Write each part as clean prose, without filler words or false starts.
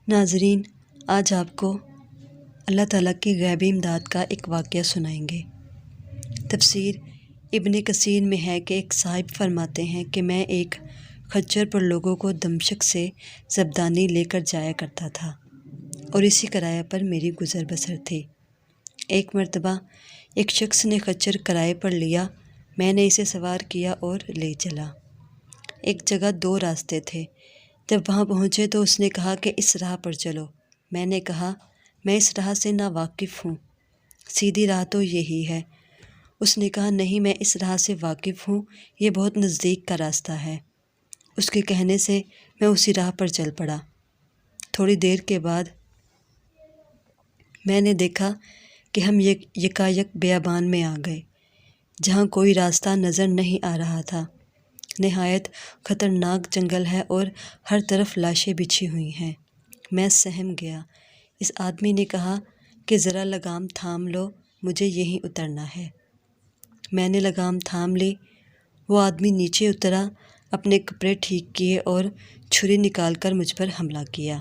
ناظرین، آج آپ کو اللہ تعالیٰ کی غیبی امداد کا ایک واقعہ سنائیں گے۔ تفسیر ابن کثیر میں ہے کہ ایک صاحب فرماتے ہیں کہ میں ایک خچر پر لوگوں کو دمشق سے زبدانی لے کر جایا کرتا تھا اور اسی کرایہ پر میری گزر بسر تھی۔ ایک مرتبہ ایک شخص نے خچر کرائے پر لیا، میں نے اسے سوار کیا اور لے چلا۔ ایک جگہ 2 راستے تھے۔ جب وہاں پہنچے تو اس نے کہا کہ اس راہ پر چلو۔ میں نے کہا میں اس راہ سے ناواقف ہوں، سیدھی راہ تو یہی ہے۔ اس نے کہا نہیں، میں اس راہ سے واقف ہوں، یہ بہت نزدیک کا راستہ ہے۔ اس کے کہنے سے میں اسی راہ پر چل پڑا۔ تھوڑی دیر کے بعد میں نے دیکھا کہ ہم یکایک بیابان میں آ گئے جہاں کوئی راستہ نظر نہیں آ رہا تھا۔ نہایت خطرناک جنگل ہے اور ہر طرف لاشیں بچھی ہوئی ہیں۔ میں سہم گیا۔ اس آدمی نے کہا کہ ذرا لگام تھام لو، مجھے یہیں اترنا ہے۔ میں نے لگام تھام لی۔ وہ آدمی نیچے اترا، اپنے کپڑے ٹھیک کیے اور چھری نکال کر مجھ پر حملہ کیا۔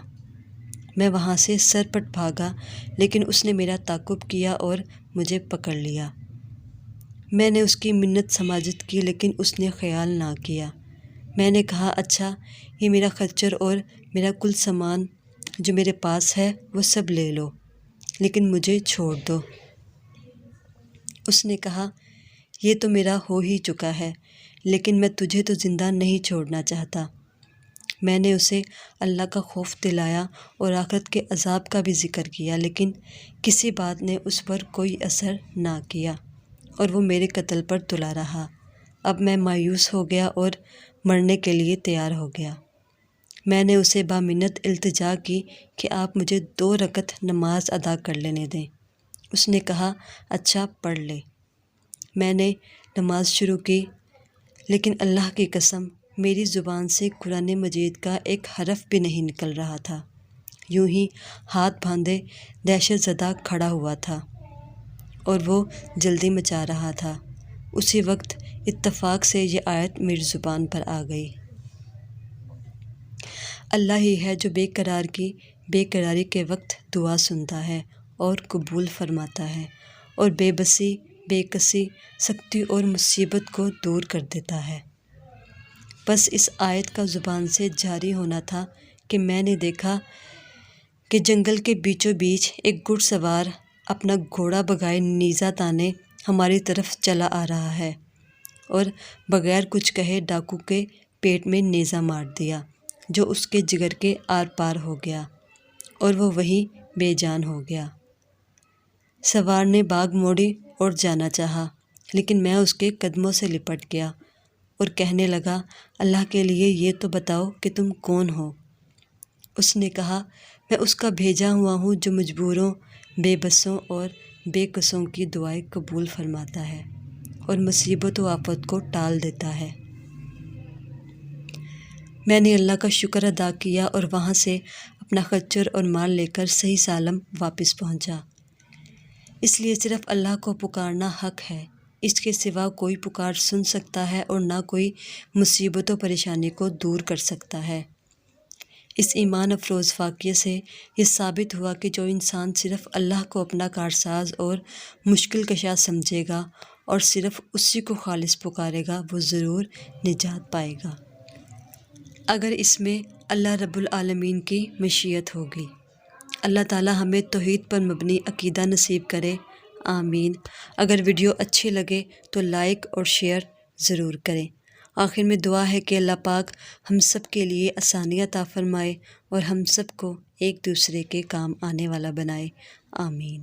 میں وہاں سے سرپٹ بھاگا، لیکن اس نے میرا تعاقب کیا اور مجھے پکڑ لیا۔ میں نے اس کی منت سماجت کی، لیکن اس نے خیال نہ کیا۔ میں نے کہا اچھا، یہ میرا خچر اور میرا کل سامان جو میرے پاس ہے وہ سب لے لو، لیکن مجھے چھوڑ دو۔ اس نے کہا یہ تو میرا ہو ہی چکا ہے، لیکن میں تجھے تو زندہ نہیں چھوڑنا چاہتا۔ میں نے اسے اللہ کا خوف دلایا اور آخرت کے عذاب کا بھی ذکر کیا، لیکن کسی بات نے اس پر کوئی اثر نہ کیا اور وہ میرے قتل پر تلا رہا۔ اب میں مایوس ہو گیا اور مرنے کے لیے تیار ہو گیا۔ میں نے اسے بامنت التجا کی کہ آپ مجھے 2 رکعت نماز ادا کر لینے دیں۔ اس نے کہا اچھا، پڑھ لے۔ میں نے نماز شروع کی، لیکن اللہ کی قسم میری زبان سے قرآن مجید کا ایک حرف بھی نہیں نکل رہا تھا۔ یوں ہی ہاتھ باندھے دہشت زدہ کھڑا ہوا تھا اور وہ جلدی مچا رہا تھا۔ اسی وقت اتفاق سے یہ آیت میری زبان پر آ گئی۔ اللہ ہی ہے جو بے قرار کی بے قراری کے وقت دعا سنتا ہے اور قبول فرماتا ہے، اور بے بسی، بے کسی، سختی اور مصیبت کو دور کر دیتا ہے۔ بس اس آیت کا زبان سے جاری ہونا تھا کہ میں نے دیکھا کہ جنگل کے بیچوں بیچ ایک گھڑ سوار اپنا گھوڑا بغائے نیزہ تانے ہماری طرف چلا آ رہا ہے، اور بغیر کچھ کہے ڈاکو کے پیٹ میں نیزہ مار دیا، جو اس کے جگر کے آر پار ہو گیا اور وہ وہیں بے جان ہو گیا۔ سوار نے باگ موڑی اور جانا چاہا، لیکن میں اس کے قدموں سے لپٹ گیا اور کہنے لگا اللہ کے لیے یہ تو بتاؤ کہ تم کون ہو؟ اس نے کہا میں اس کا بھیجا ہوا ہوں جو مجبوروں، بے بسوں اور بے کسوں کی دعائیں قبول فرماتا ہے اور مصیبت و آفت کو ٹال دیتا ہے۔ میں نے اللہ کا شکر ادا کیا اور وہاں سے اپنا خچر اور مال لے کر صحیح سالم واپس پہنچا۔ اس لیے صرف اللہ کو پکارنا حق ہے، اس کے سوا کوئی پکار سن سکتا ہے اور نہ کوئی مصیبت و پریشانی کو دور کر سکتا ہے۔ اس ایمان افروز واقعے سے یہ ثابت ہوا کہ جو انسان صرف اللہ کو اپنا کارساز اور مشکل کشا سمجھے گا اور صرف اسی کو خالص پکارے گا، وہ ضرور نجات پائے گا، اگر اس میں اللہ رب العالمین کی مشیت ہوگی۔ اللہ تعالی ہمیں توحید پر مبنی عقیدہ نصیب کرے، آمین۔ اگر ویڈیو اچھی لگے تو لائک اور شیئر ضرور کریں۔ آخر میں دعا ہے کہ اللہ پاک ہم سب کے لیے آسانیاں عطا فرمائے اور ہم سب کو ایک دوسرے کے کام آنے والا بنائے، آمین۔